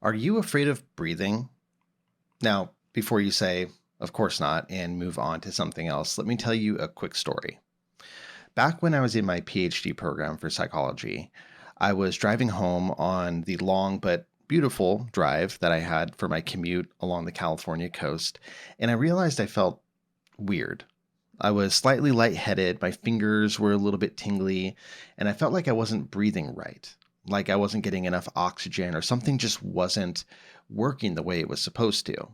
Are you afraid of breathing? Now, before you say, of course not, and move on to something else, let me tell you a quick story. Back when I was in my PhD program for psychology, I was driving home on the long but beautiful drive that I had for my commute along the California coast, and I realized I felt weird. I was slightly lightheaded, my fingers were a little bit tingly, and I felt like I wasn't breathing right, like I wasn't getting enough oxygen or something just wasn't working the way it was supposed to.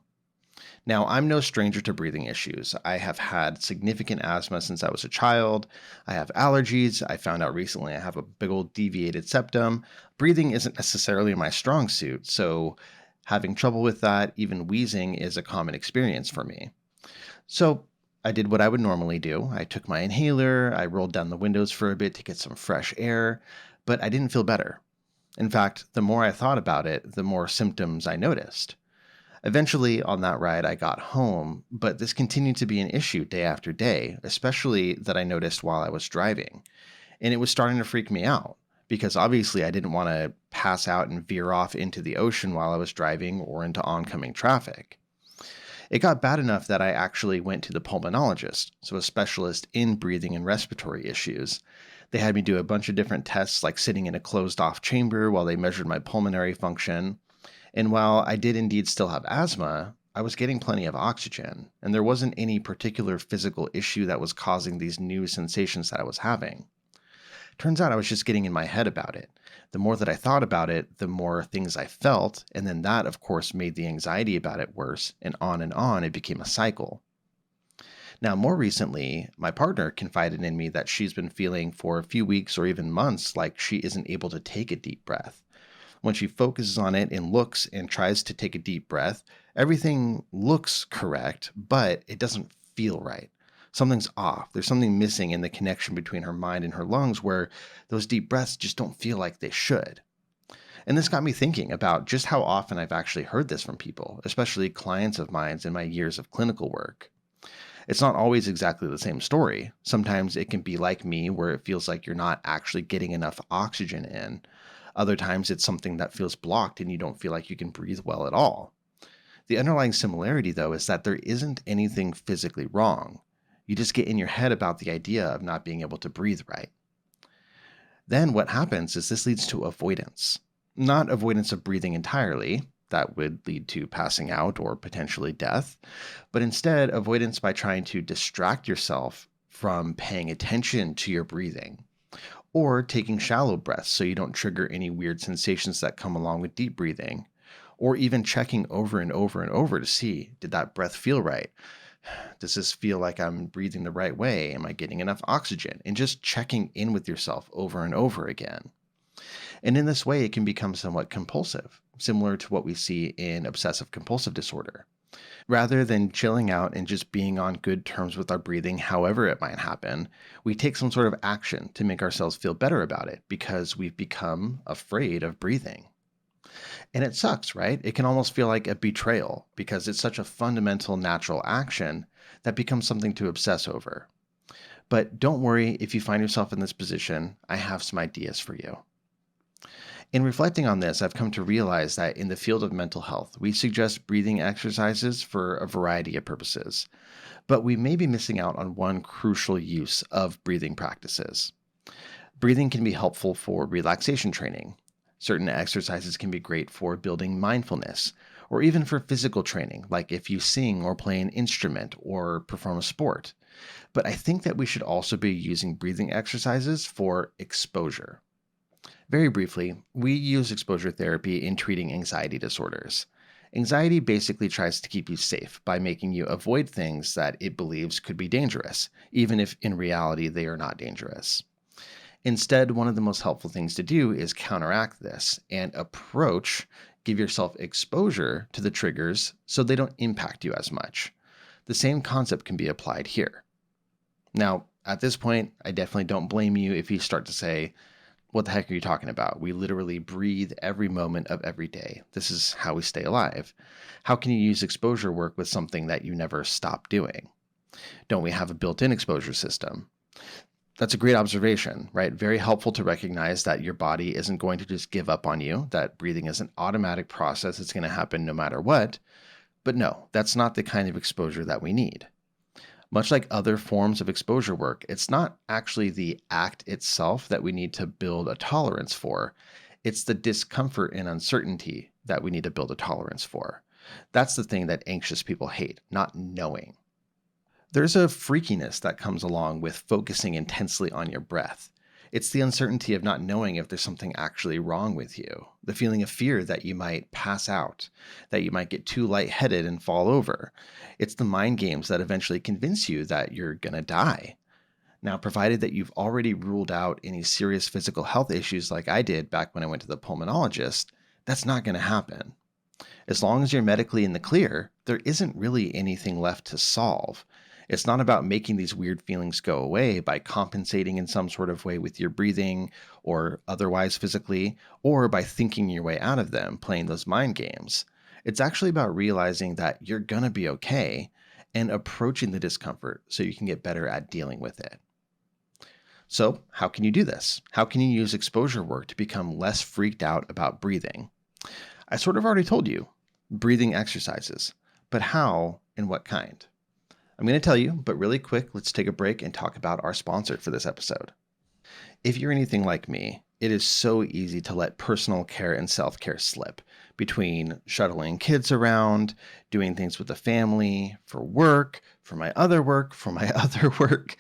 Now, I'm no stranger to breathing issues. I have had significant asthma since I was a child. I have allergies. I found out recently I have a big old deviated septum. Breathing isn't necessarily my strong suit, so having trouble with that, even wheezing, is a common experience for me. So I did what I would normally do. I took my inhaler, I rolled down the windows for a bit to get some fresh air, but I didn't feel better. In fact, the more I thought about it, the more symptoms I noticed. Eventually, on that ride, I got home, but this continued to be an issue day after day, especially that I noticed while I was driving. And it was starting to freak me out because obviously I didn't want to pass out and veer off into the ocean while I was driving or into oncoming traffic. It got bad enough that I actually went to the pulmonologist, so a specialist in breathing and respiratory issues. They had me do a bunch of different tests, like sitting in a closed off chamber while they measured my pulmonary function. And while I did indeed still have asthma, I was getting plenty of oxygen, and there wasn't any particular physical issue that was causing these new sensations that I was having. Turns out I was just getting in my head about it. The more that I thought about it, the more things I felt, and then that, of course, made the anxiety about it worse, and on it became a cycle. Now, more recently, my partner confided in me that she's been feeling for a few weeks or even months like she isn't able to take a deep breath. When she focuses on it and looks and tries to take a deep breath, everything looks correct, but it doesn't feel right. Something's off. There's something missing in the connection between her mind and her lungs where those deep breaths just don't feel like they should. And this got me thinking about just how often I've actually heard this from people, especially clients of mine in my years of clinical work. It's not always exactly the same story. Sometimes it can be like me, where it feels like you're not actually getting enough oxygen in. Other times it's something that feels blocked and you don't feel like you can breathe well at all. The underlying similarity, though, is that there isn't anything physically wrong. You just get in your head about the idea of not being able to breathe right. Then what happens is this leads to avoidance. Not avoidance of breathing entirely, that would lead to passing out or potentially death, but instead avoidance by trying to distract yourself from paying attention to your breathing, or taking shallow breaths so you don't trigger any weird sensations that come along with deep breathing, or even checking over and over and over to see, did that breath feel right? Does this feel like I'm breathing the right way? Am I getting enough oxygen? And just checking in with yourself over and over again. And in this way, it can become somewhat compulsive, similar to what we see in obsessive-compulsive disorder. Rather than chilling out and just being on good terms with our breathing, however it might happen, we take some sort of action to make ourselves feel better about it because we've become afraid of breathing. And it sucks, right? It can almost feel like a betrayal because it's such a fundamental natural action that becomes something to obsess over. But don't worry if you find yourself in this position, I have some ideas for you. In reflecting on this, I've come to realize that in the field of mental health, we suggest breathing exercises for a variety of purposes, but we may be missing out on one crucial use of breathing practices. Breathing can be helpful for relaxation training. Certain exercises can be great for building mindfulness, or even for physical training, like if you sing or play an instrument or perform a sport. But I think that we should also be using breathing exercises for exposure. Very briefly, we use exposure therapy in treating anxiety disorders. Anxiety basically tries to keep you safe by making you avoid things that it believes could be dangerous, even if in reality they are not dangerous. Instead, one of the most helpful things to do is counteract this and give yourself exposure to the triggers so they don't impact you as much. The same concept can be applied here. Now, at this point, I definitely don't blame you if you start to say, what the heck are you talking about? We literally breathe every moment of every day. This is how we stay alive. How can you use exposure work with something that you never stop doing? Don't we have a built-in exposure system? That's a great observation, right? Very helpful to recognize that your body isn't going to just give up on you, that breathing is an automatic process. It's going to happen no matter what. But no, that's not the kind of exposure that we need. Much like other forms of exposure work, it's not actually the act itself that we need to build a tolerance for. It's the discomfort and uncertainty that we need to build a tolerance for. That's the thing that anxious people hate, not knowing. There's a freakiness that comes along with focusing intensely on your breath. It's the uncertainty of not knowing if there's something actually wrong with you, the feeling of fear that you might pass out, that you might get too lightheaded and fall over. It's the mind games that eventually convince you that you're going to die. Now, provided that you've already ruled out any serious physical health issues like I did back when I went to the pulmonologist, that's not going to happen. As long as you're medically in the clear, there isn't really anything left to solve. It's not about making these weird feelings go away by compensating in some sort of way with your breathing or otherwise physically, or by thinking your way out of them, playing those mind games. It's actually about realizing that you're going to be okay and approaching the discomfort so you can get better at dealing with it. So, how can you do this? How can you use exposure work to become less freaked out about breathing? I sort of already told you, breathing exercises, but how and what kind? I'm going to tell you, but really quick, let's take a break and talk about our sponsor for this episode. If you're anything like me, it is so easy to let personal care and self-care slip between shuttling kids around, doing things with the family, for work, for my other work, for my other work.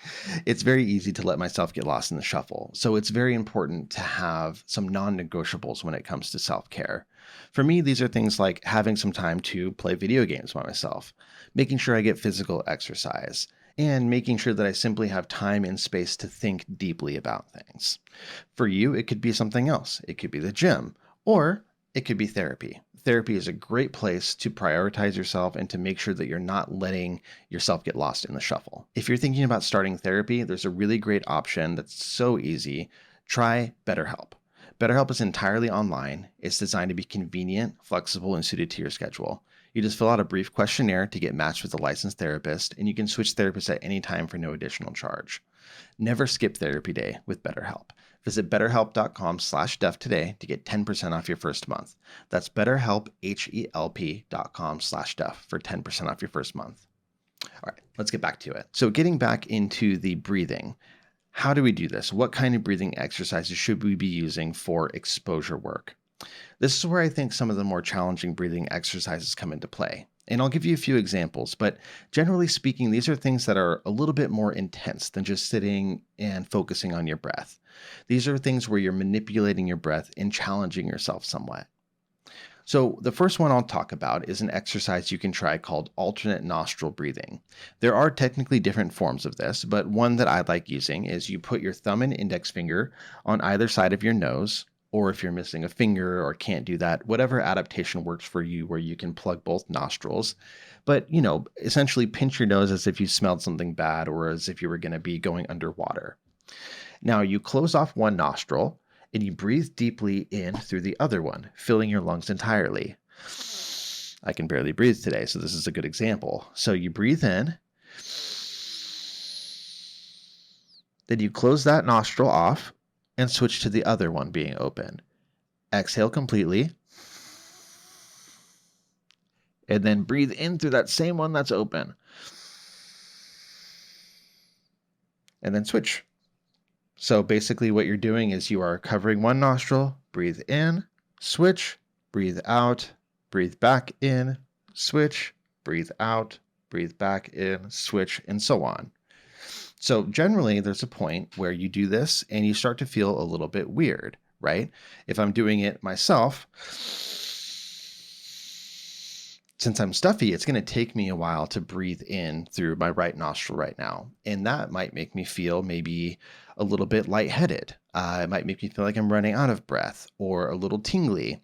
It's very easy to let myself get lost in the shuffle. So it's very important to have some non-negotiables when it comes to self-care. For me, these are things like having some time to play video games by myself, making sure I get physical exercise, and making sure that I simply have time and space to think deeply about things. For you, it could be something else. It could be the gym, or it could be therapy. Therapy is a great place to prioritize yourself and to make sure that you're not letting yourself get lost in the shuffle. If you're thinking about starting therapy, there's a really great option that's so easy. Try BetterHelp. BetterHelp is entirely online. It's designed to be convenient, flexible, and suited to your schedule. You just fill out a brief questionnaire to get matched with a licensed therapist, and you can switch therapists at any time for no additional charge. Never skip therapy day with BetterHelp. Visit betterhelp.com/Duff today to get 10% off your first month. That's BetterHelp, HELP.com/Duff for 10% off your first month. All right, let's get back to it. So getting back into the breathing, how do we do this? What kind of breathing exercises should we be using for exposure work? This is where I think some of the more challenging breathing exercises come into play. And I'll give you a few examples, but generally speaking, these are things that are a little bit more intense than just sitting and focusing on your breath. These are things where you're manipulating your breath and challenging yourself somewhat. So the first one I'll talk about is an exercise you can try called alternate nostril breathing. There are technically different forms of this, but one that I like using is you put your thumb and index finger on either side of your nose, or if you're missing a finger or can't do that, whatever adaptation works for you where you can plug both nostrils. But, essentially pinch your nose as if you smelled something bad or as if you were going to be going underwater. Now you close off one nostril and you breathe deeply in through the other one, filling your lungs entirely. I can barely breathe today, so this is a good example. So you breathe in, then you close that nostril off and switch to the other one being open. Exhale completely, and then breathe in through that same one that's open. And then switch. So basically what you're doing is you are covering one nostril, breathe in, switch, breathe out, breathe back in, switch, breathe out, breathe back in, switch, and so on. So generally there's a point where you do this and you start to feel a little bit weird, right? If I'm doing it myself, since I'm stuffy, it's going to take me a while to breathe in through my right nostril right now. And that might make me feel maybe a little bit lightheaded. It might make me feel like I'm running out of breath or a little tingly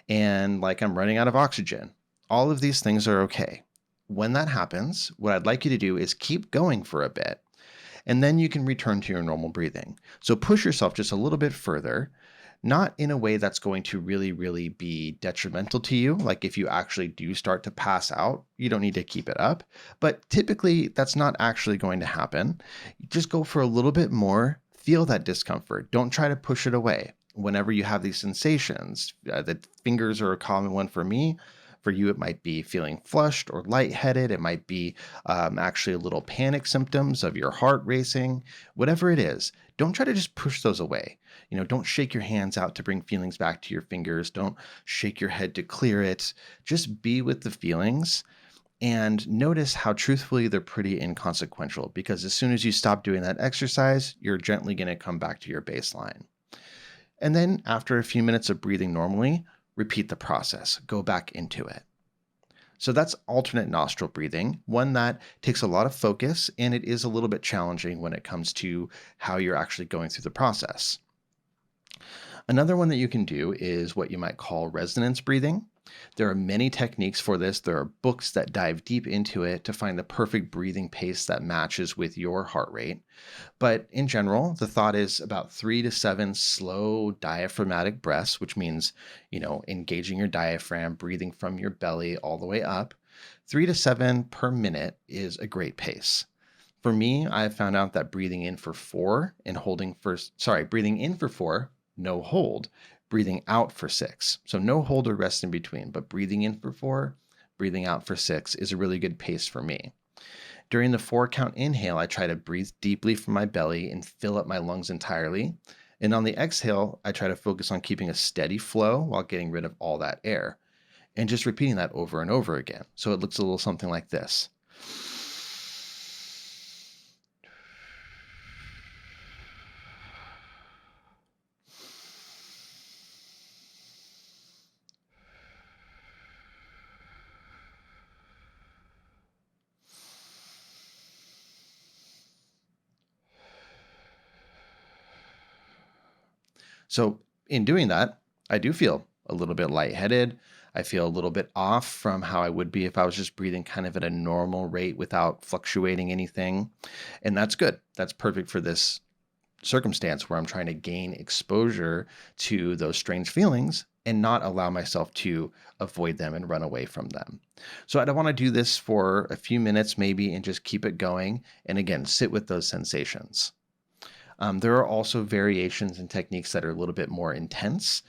and like I'm running out of oxygen. All of these things are okay. When that happens, what I'd like you to do is keep going for a bit, and then you can return to your normal breathing. So push yourself just a little bit further. not in a way that's going to really, really be detrimental to you. Like if you actually do start to pass out, you don't need to keep it up. But typically, that's not actually going to happen. Just go for a little bit more, feel that discomfort. Don't try to push it away. Whenever you have these sensations, the fingers are a common one for me. For you, it might be feeling flushed or lightheaded. It might be actually a little panic symptoms of your heart racing. Whatever it is, don't try to just push those away. Don't shake your hands out to bring feelings back to your fingers. Don't shake your head to clear it. Just be with the feelings and notice how truthfully they're pretty inconsequential, because as soon as you stop doing that exercise, you're gently going to come back to your baseline. And then after a few minutes of breathing normally, repeat the process. Go back into it. So that's alternate nostril breathing, one that takes a lot of focus, and it is a little bit challenging when it comes to how you're actually going through the process. Another one that you can do is what you might call resonance breathing. There are many techniques for this. There are books that dive deep into it to find the perfect breathing pace that matches with your heart rate. But in general, the thought is about 3 to 7 slow diaphragmatic breaths, which means, engaging your diaphragm, breathing from your belly all the way up. 3 to 7 per minute is a great pace. For me, I've found out that breathing in for 4 and breathing in for 4, no hold, breathing out for 6. So no hold or rest in between, but breathing in for 4, breathing out for 6 is a really good pace for me. During the 4-count inhale, I try to breathe deeply from my belly and fill up my lungs entirely. And on the exhale, I try to focus on keeping a steady flow while getting rid of all that air. And just repeating that over and over again. So it looks a little something like this. So in doing that, I do feel a little bit lightheaded. I feel a little bit off from how I would be if I was just breathing kind of at a normal rate without fluctuating anything. And that's good. That's perfect for this circumstance where I'm trying to gain exposure to those strange feelings and not allow myself to avoid them and run away from them. So I'd want to do this for a few minutes maybe and just keep it going. And again, sit with those sensations. There are also variations and techniques that are a little bit more intense.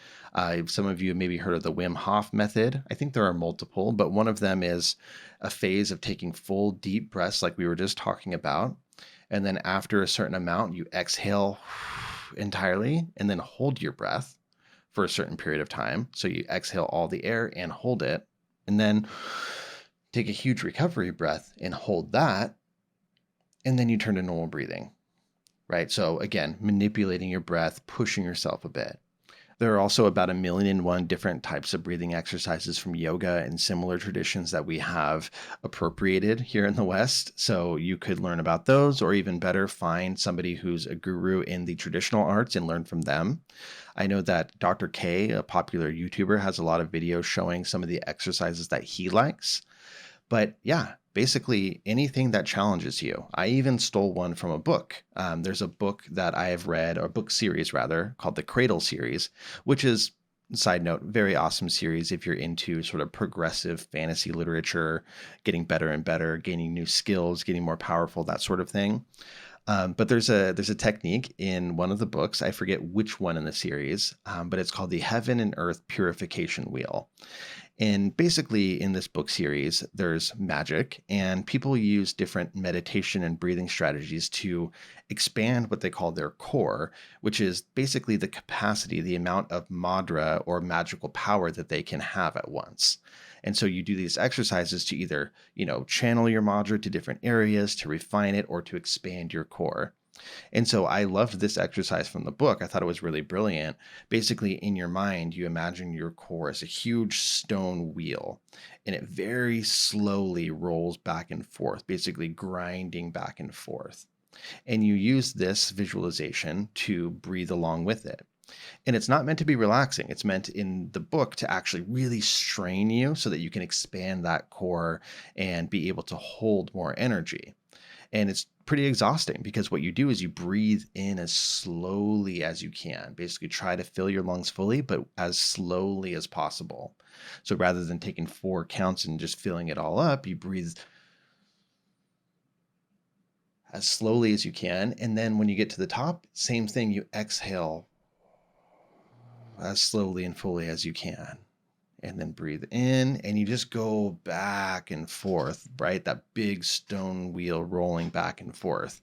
Some of you have maybe heard of the Wim Hof method. I think there are multiple, but one of them is a phase of taking full deep breaths like we were just talking about. And then after a certain amount, you exhale entirely and then hold your breath for a certain period of time. So you exhale all the air and hold it, and then take a huge recovery breath and hold that. And then you turn to normal breathing. Right? So again, manipulating your breath, pushing yourself a bit. There are also about 1,000,001 different types of breathing exercises from yoga and similar traditions that we have appropriated here in the West. So you could learn about those, or even better, find somebody who's a guru in the traditional arts and learn from them. I know that Dr. K, a popular YouTuber, has a lot of videos showing some of the exercises that he likes. But yeah, basically anything that challenges you. I even stole one from a book. There's a book that I have read, or book series rather, called the Cradle series, which is, side note, very awesome series if you're into sort of progressive fantasy literature, getting better and better, gaining new skills, getting more powerful, that sort of thing. But there's a technique in one of the books. I forget which one in the series, but it's called the Heaven and Earth Purification Wheel. And basically, in this book series, there's magic, and people use different meditation and breathing strategies to expand what they call their core, which is basically the capacity, the amount of madra or magical power that they can have at once. And so you do these exercises to either, channel your madra to different areas, to refine it, or to expand your core. And so I loved this exercise from the book. I thought it was really brilliant. Basically, in your mind, you imagine your core as a huge stone wheel, and it very slowly rolls back and forth, basically grinding back and forth. And you use this visualization to breathe along with it. And it's not meant to be relaxing. It's meant in the book to actually really strain you so that you can expand that core and be able to hold more energy. And it's pretty exhausting because what you do is you breathe in as slowly as you can. Basically, try to fill your lungs fully, but as slowly as possible. So rather than taking 4 counts and just filling it all up, you breathe as slowly as you can. And then when you get to the top, same thing, you exhale as slowly and fully as you can. And then breathe in, and you just go back and forth, right? That big stone wheel rolling back and forth.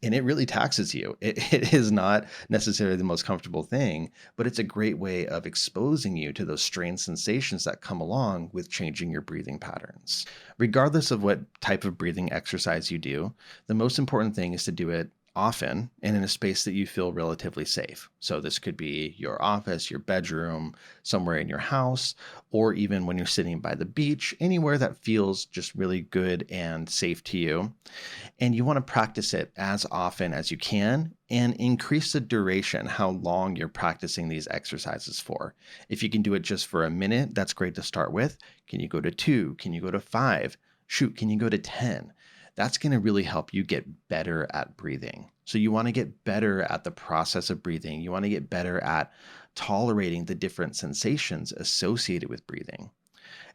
And it really taxes you. It is not necessarily the most comfortable thing, but it's a great way of exposing you to those strange sensations that come along with changing your breathing patterns. Regardless of what type of breathing exercise you do, the most important thing is to do it often and in a space that you feel relatively safe. So this could be your office, your bedroom, somewhere in your house, or even when you're sitting by the beach, anywhere that feels just really good and safe to you. And you want to practice it as often as you can and increase the duration, how long you're practicing these exercises for. If you can do it just for a minute, that's great to start with. Can you go to 2? Can you go to 5? Shoot, can you go to 10? That's going to really help you get better at breathing. So you want to get better at the process of breathing. You want to get better at tolerating the different sensations associated with breathing.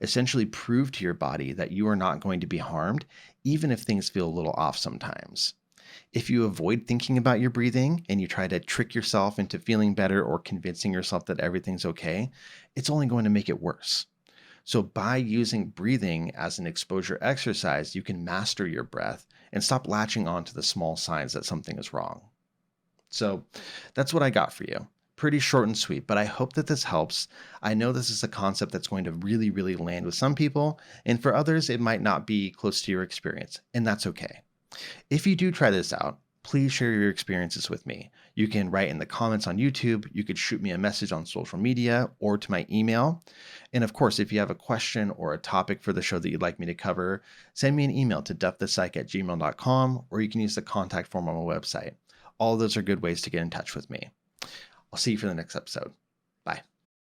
Essentially prove to your body that you are not going to be harmed, even if things feel a little off sometimes. If you avoid thinking about your breathing and you try to trick yourself into feeling better or convincing yourself that everything's okay, it's only going to make it worse. So by using breathing as an exposure exercise, you can master your breath and stop latching on to the small signs that something is wrong. So that's what I got for you. Pretty short and sweet, but I hope that this helps. I know this is a concept that's going to really, really land with some people, and for others, it might not be close to your experience, and that's okay. If you do try this out, please share your experiences with me. You can write in the comments on YouTube, you could shoot me a message on social media or to my email. And of course, if you have a question or a topic for the show that you'd like me to cover, send me an email to duffthepsych@gmail.com, or you can use the contact form on my website. All of those are good ways to get in touch with me. I'll see you for the next episode. Bye.